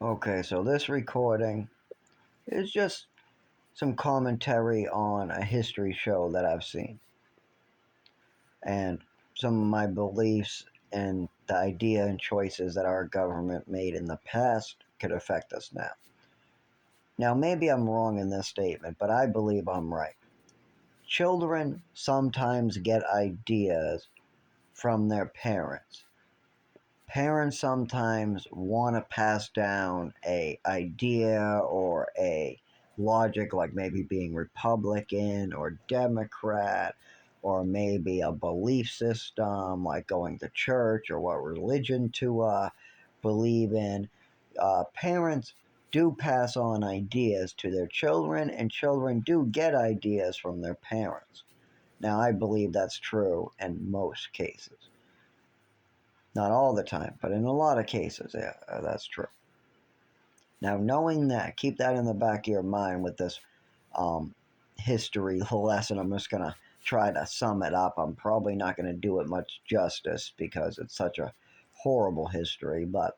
Okay, so this recording is just some commentary on a history show that I've seen and some of my beliefs and the idea and choices that our government made in the past could affect us now. Now, maybe I'm wrong in this statement, but I believe I'm right. Children sometimes get ideas from their parents. Parents sometimes want to pass down a idea or a logic, like maybe being Republican or Democrat, or maybe a belief system like going to church or what religion to believe in. Parents do pass on ideas to their children, and children do get ideas from their parents. Now, I believe that's true in most cases. Not all the time, but in a lot of cases, yeah, that's true. Now, knowing that, keep that in the back of your mind with this history lesson. I'm just going to try to sum it up. I'm probably not going to do it much justice because it's such a horrible history, but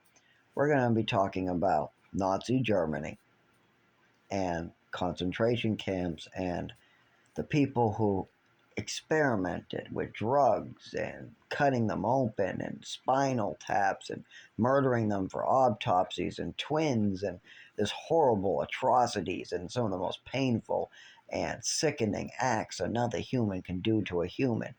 we're going to be talking about Nazi Germany and concentration camps and the people who experimented with drugs and cutting them open and spinal taps and murdering them for autopsies and twins and this horrible atrocities and some of the most painful and sickening acts another human can do to a human.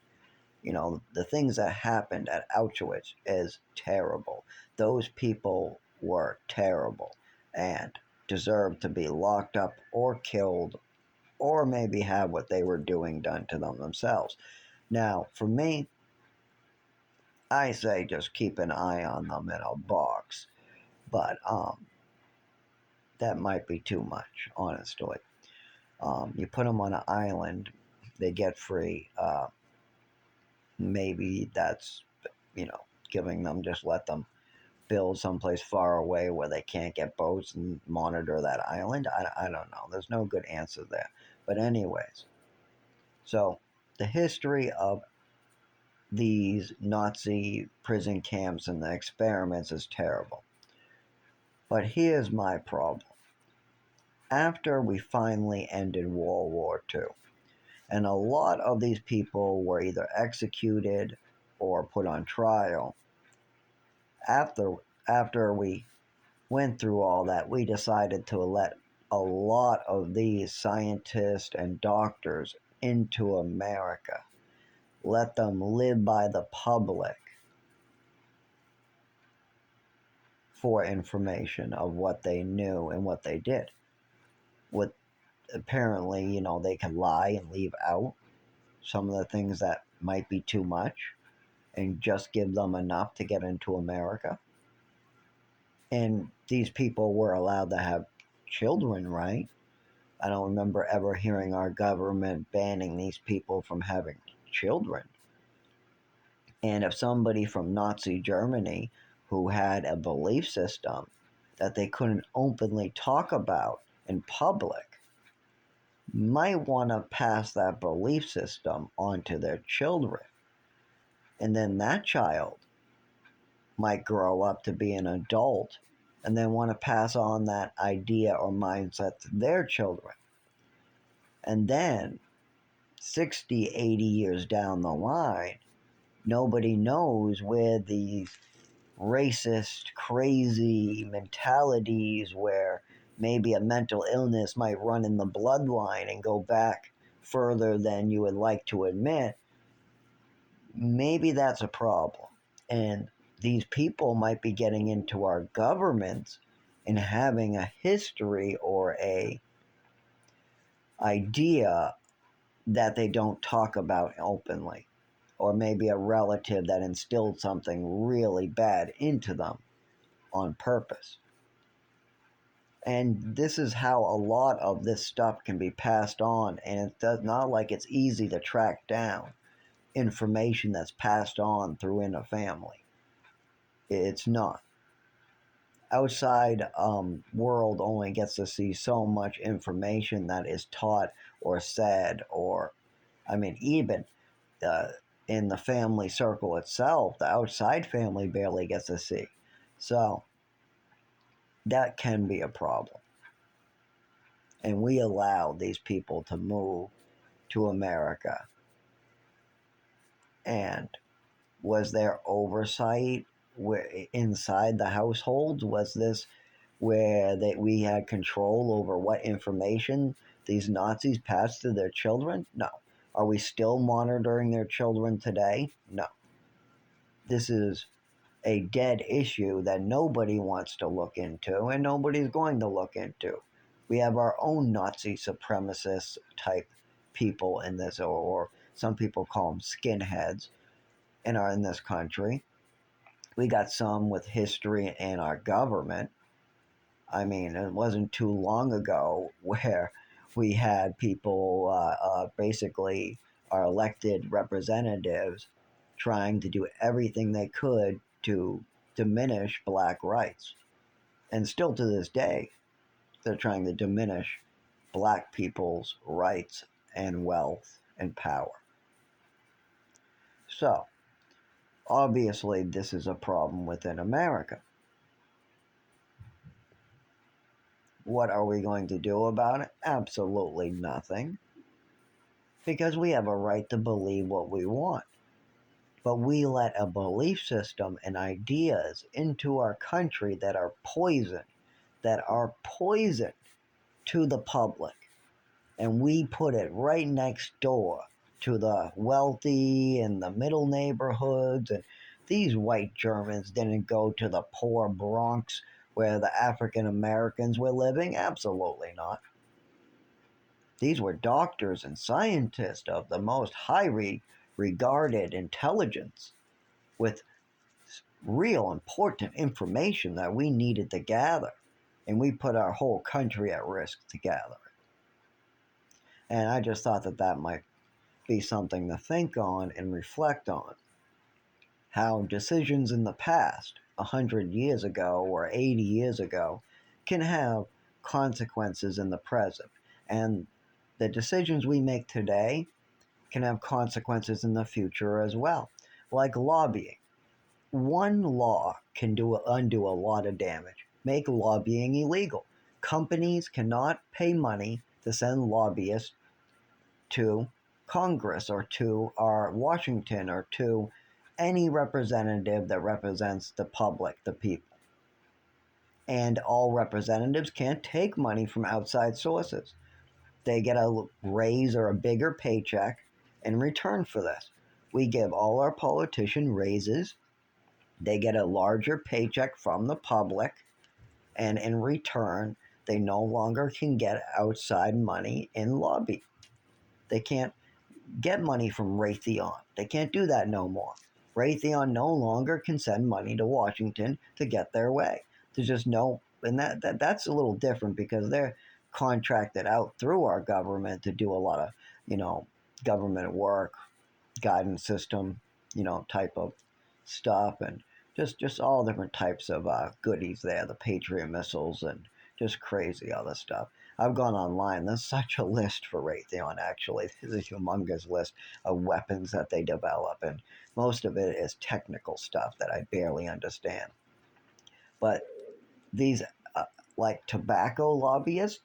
You know, the things that happened at Auschwitz is terrible. Those people were terrible and deserved to be locked up or killed or maybe have what they were doing done to them themselves. Now, for me, I say just keep an eye on them in a box, but that might be too much, honestly. You put them on an island, they get free. Maybe that's, you know, giving them, just let them build someplace far away where they can't get boats and monitor that island. I don't know. There's no good answer there. But, anyways, so the history of these Nazi prison camps and the experiments is terrible. But here's my problem. After we finally ended World War II, and a lot of these people were either executed or put on trial, after after we went through all that, we decided to let a lot of these scientists and doctors into America. Let them live by the public for information of what they knew and what they did. With apparently, you know, they can lie and leave out some of the things that might be too much and just give them enough to get into America. And these people were allowed to have children, right? I don't remember ever hearing our government banning these people from having children. And if somebody from Nazi Germany who had a belief system that they couldn't openly talk about in public might want to pass that belief system on to their children. And then that child might grow up to be an adult and then want to pass on that idea or mindset to their children. And then 60, 80 years down the line, nobody knows where these racist, crazy mentalities where maybe a mental illness might run in the bloodline and go back further than you would like to admit, maybe that's a problem. And these people might be getting into our governments and having a history or a idea that they don't talk about openly, or maybe a relative that instilled something really bad into them on purpose. And this is how a lot of this stuff can be passed on, and it's not like it's easy to track down information that's passed on through in a family. It's not. Outside world only gets to see so much information that is taught or said, or I mean, even uh, in the family circle itself, the outside family barely gets to see. So that can be a problem. And we allowed these people to move to America. And was there oversight inside the households? Was this where we had control over what information these Nazis passed to their children? No. Are we still monitoring their children today? No. This is a dead issue that nobody wants to look into and nobody's going to look into. We have our own Nazi supremacist type people in this, or some people call them skinheads, in this country. We got some with history in our government. I mean, it wasn't too long ago where we had people, basically our elected representatives, trying to do everything they could to diminish black rights. And still to this day, they're trying to diminish black people's rights and wealth and power. So, obviously, this is a problem within America. What are we going to do about it? Absolutely nothing. Because we have a right to believe what we want. But we let a belief system and ideas into our country that are poison to the public. And we put it right next door to the wealthy and the middle neighborhoods. And these white Germans didn't go to the poor Bronx where the African Americans were living. Absolutely not. These were doctors and scientists of the most highly regarded intelligence with real important information that we needed to gather. And we put our whole country at risk to gather it. And I just thought that that might be something to think on and reflect on. How decisions in the past, 100 years ago or 80 years ago, can have consequences in the present. And the decisions we make today can have consequences in the future as well. Like lobbying. One law can undo a lot of damage. Make lobbying illegal. Companies cannot pay money to send lobbyists to Congress or to our Washington or to any representative that represents the public, the people. And all representatives can't take money from outside sources. They get a raise or a bigger paycheck in return for this. We give all our politicians raises. They get a larger paycheck from the public. And in return, they no longer can get outside money in lobby. They can't get money from Raytheon. They can't do that no more. Raytheon no longer can send money to Washington to get their way. There's just no, and that's a little different because they're contracted out through our government to do a lot of, government work, guidance system, type of stuff, and just all different types of goodies there, the Patriot missiles and just crazy other stuff. I've gone online. There's such a list for Raytheon, actually. There's a humongous list of weapons that they develop, and most of it is technical stuff that I barely understand. But these, like tobacco lobbyists,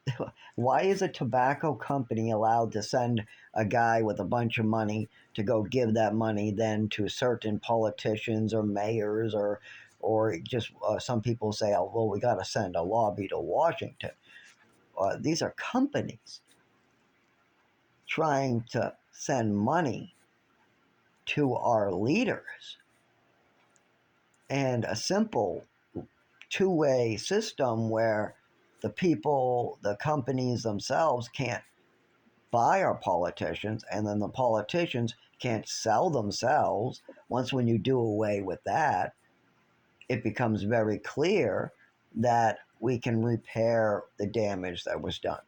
why is a tobacco company allowed to send a guy with a bunch of money to go give that money then to certain politicians or mayors or just some people say, oh, well, we got to send a lobby to Washington. These are companies trying to send money to our leaders. And a simple two-way system where the people, the companies themselves can't buy our politicians, and then the politicians can't sell themselves. When you do away with that, it becomes very clear that we can repair the damage that was done.